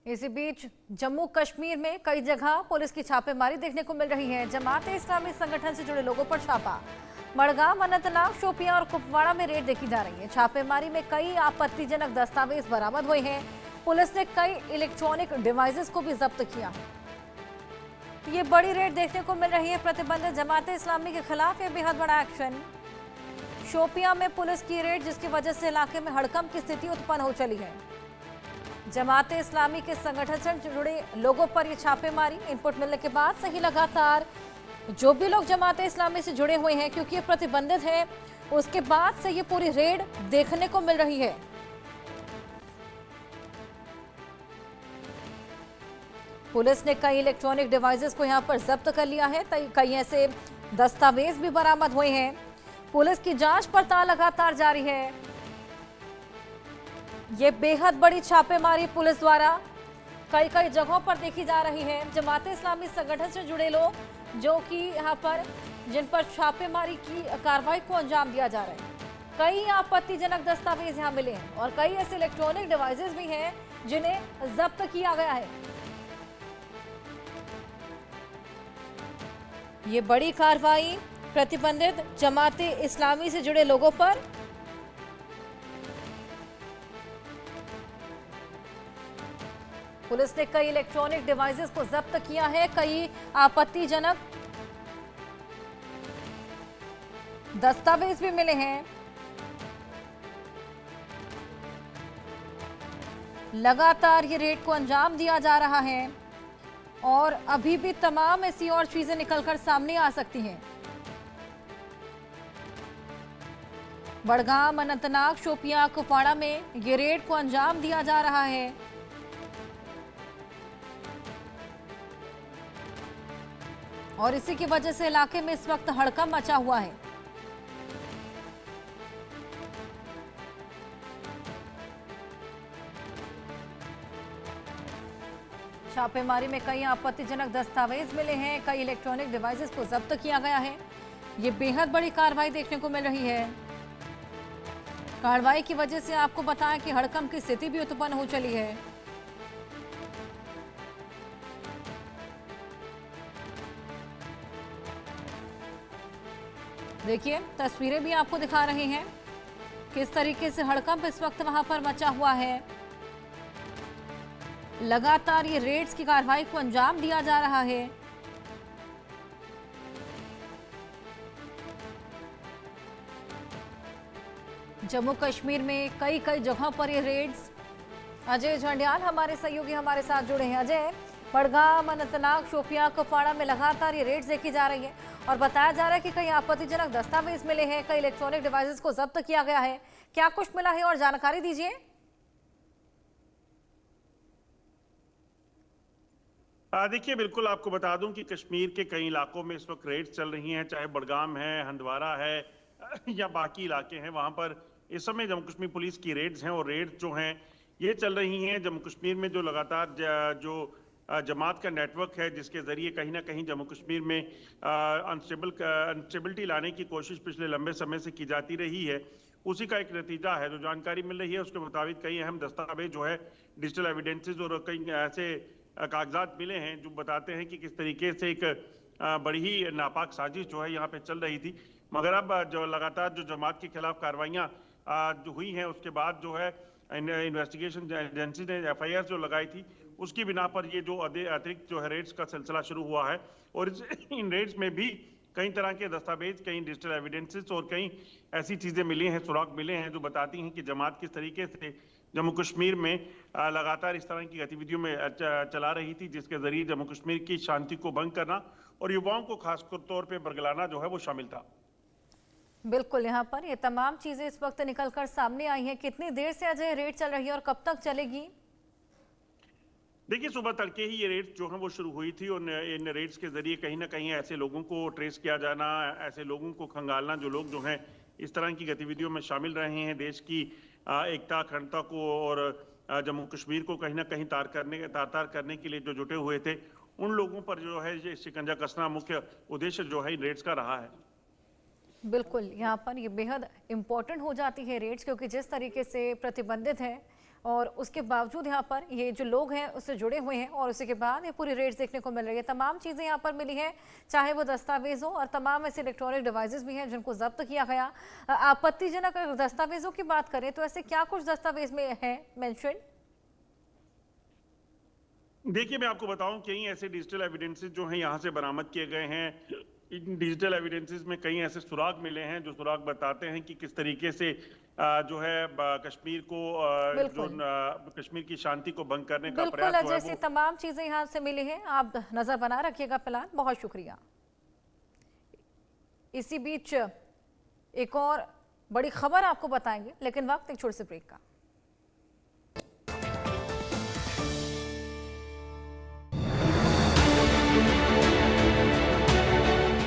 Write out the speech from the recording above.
इसी बीच जम्मू कश्मीर में कई जगह पुलिस की छापेमारी देखने को मिल रही है। जमात इस्लामी संगठन से जुड़े लोगों पर छापा। मड़गांव, अनंतनाग, शोपियां और कुपवाड़ा में रेड देखी जा रही है। छापेमारी में कई आपत्तिजनक दस्तावेज बरामद हुए हैं। पुलिस ने कई इलेक्ट्रॉनिक डिवाइसेस को भी जब्त किया है। ये बड़ी रेड देखने को मिल रही है। प्रतिबंधित जमात इस्लामी के खिलाफ ये बेहद बड़ा एक्शन। शोपियां में पुलिस की रेड, जिसकी वजह से इलाके में हड़कंप की स्थिति उत्पन्न हो चली है। जमात इस्लामी के संगठन से जुड़े लोगों पर ये छापेमारी इनपुट मिलने के बाद से ही लगातार जो भी लोग जमात इस्लामी से जुड़े हुए हैं, क्योंकि ये प्रतिबंधित है, उसके बाद से ये पूरी रेड देखने को मिल रही है। पुलिस ने कई इलेक्ट्रॉनिक डिवाइसेस को यहां पर जब्त कर लिया है। कई ऐसे दस्तावेज भी बरामद हुए हैं। पुलिस की जांच पड़ताल लगातार जारी है। ये बेहद बड़ी छापेमारी पुलिस द्वारा कई जगहों पर देखी जा रही है। जमात इस्लामी संगठन से जुड़े लोग जो कि यहाँ पर जिन पर छापेमारी की कार्रवाई को अंजाम दिया जा रहा है। कई आपत्तिजनक दस्तावेज यहाँ मिले हैं और कई ऐसे इलेक्ट्रॉनिक डिवाइसेस भी हैं जिन्हें जब्त किया गया है। ये बड़ी कार्रवाई प्रतिबंधित जमात इस्लामी से जुड़े लोगों पर। पुलिस ने कई इलेक्ट्रॉनिक डिवाइसेस को जब्त किया है। कई आपत्तिजनक दस्तावेज भी मिले हैं। लगातार ये रेड को अंजाम दिया जा रहा है और अभी भी तमाम ऐसी और चीजें निकलकर सामने आ सकती हैं। बड़गाम, अनंतनाग, शोपियां, कुपवाड़ा में ये रेड को अंजाम दिया जा रहा है। और इसी की वजह से इलाके में इस वक्त हड़कंप मचा हुआ है। छापेमारी में कई आपत्तिजनक दस्तावेज मिले हैं। कई इलेक्ट्रॉनिक डिवाइसेस को जब्त किया गया है। ये बेहद बड़ी कार्रवाई देखने को मिल रही है। कार्रवाई की वजह से आपको बताएं कि हड़कंप की स्थिति भी उत्पन्न हो चली है। देखिए, तस्वीरें भी आपको दिखा रहे हैं किस तरीके से हड़कंप इस वक्त वहां पर मचा हुआ है। लगातार ये रेड्स की कार्रवाई को अंजाम दिया जा रहा है। जम्मू कश्मीर में कई जगहों पर ये रेड्स। अजय झंडियाल हमारे सहयोगी हमारे साथ जुड़े हैं। अजय, बड़गाम, अनंतनाग, शोपियां, कुपवाड़ा में लगातार ये रेड्स देखी जा रही है और बताया जा रहा है कि कई आपत्तिजनक दस्तावेज मिले हैं। कई इलेक्ट्रॉनिक डिवाइसेस को जब्त किया गया है। क्या कुछ मिला है और जानकारी दीजिए। देखिए, बिल्कुल आपको बता दूं कि कश्मीर के कई इलाकों में इस वक्त रेड्स चल रही हैं, चाहे बड़गाम है, हंदवाड़ा है या बाकी इलाके हैं। वहां पर इस समय जम्मू कश्मीर पुलिस की रेड्स हैं और रेड्स जो हैं ये चल रही हैं जम्मू कश्मीर में। जो लगातार जो जमात का नेटवर्क है, जिसके जरिए कहीं ना कहीं जम्मू कश्मीर में अनस्टेबिलिटी लाने की कोशिश पिछले लंबे समय से की जाती रही है, उसी का एक नतीजा है। जो जानकारी मिल रही है उसके मुताबिक कई अहम दस्तावेज जो है, डिजिटल एविडेंसेस और कई ऐसे कागजात मिले हैं जो बताते हैं कि किस तरीके से एक बड़ी ही नापाक साजिश जो है यहाँ पे चल रही थी। मगर अब जो लगातार जो जमात के खिलाफ कार्रवाइयाँ जो हुई हैं, उसके बाद जो है इन्वेस्टिगेशन एजेंसी ने FIR जो लगाई थी, उसकी बिना पर ये जो अतिरिक्त जो है रेड्स का सिलसिला शुरू हुआ है। और इन रेड्स में भी कई तरह के दस्तावेज, कई डिजिटल एविडेंसेस और कई ऐसी चीज़ें मिली हैं, सुराग मिले हैं जो बताती हैं कि जमात किस तरीके से जम्मू कश्मीर में लगातार इस तरह की गतिविधियों में चला रही थी, जिसके जरिए जम्मू कश्मीर की शांति को भंग करना और युवाओं को खासकर तौर पे बरगलाना जो है वो शामिल था। बिल्कुल, यहाँ पर ये तमाम चीजें इस वक्त निकलकर सामने आई हैं। कितनी देर से अजय रेड चल रही है और कब तक चलेगी? देखिए, सुबह तड़के ही ये रेड्स जो है वो शुरू हुई थी और इन रेड्स के जरिए कहीं ना कहीं ऐसे लोगों को ट्रेस किया जाना, ऐसे लोगों को खंगालना जो लोग जो हैं इस तरह की गतिविधियों में शामिल रहे हैं, देश की एकता, अखंडता को और जम्मू कश्मीर को कहीं ना कहीं तार करने के लिए जो जुटे हुए थे, उन लोगों पर जो है ये शिकंजा कसना मुख्य उद्देश्य जो है इन रेड्स का रहा है। बिल्कुल, यहाँ पर ये बेहद इम्पोर्टेंट हो जाती है रेड्स, क्योंकि जिस तरीके से प्रतिबंधित है और उसके बावजूद यहाँ पर ये जो लोग हैं उससे जुड़े हुए हैं और उसी के बाद ये पूरी रेट्स देखने को मिल रही है। तमाम चीज़ें यहाँ पर मिली हैं, चाहे वो दस्तावेज हो और तमाम ऐसे इलेक्ट्रॉनिक डिवाइसेस भी हैं जिनको जब्त किया गया। आपत्तिजनक अगर दस्तावेजों की बात करें तो ऐसे क्या कुछ दस्तावेज में है मेंशन? देखिए, मैं आपको बताऊं, कई ऐसे डिजिटल एविडेंसेस जो हैं यहाँ से बरामद किए गए हैं। इन डिजिटल एविडेंसेस में कई ऐसे सुराग मिले हैं जो सुराग बताते हैं कि किस तरीके से जो है कश्मीर को कश्मीर की शांति को भंग करने का बिल्कुल प्रयास अजय, तमाम चीजें यहाँ से मिली हैं। आप नजर बना रखिएगा फिलहाल, बहुत शुक्रिया। इसी बीच एक और बड़ी खबर आपको बताएंगे, लेकिन वक्त एक छोटे से ब्रेक का।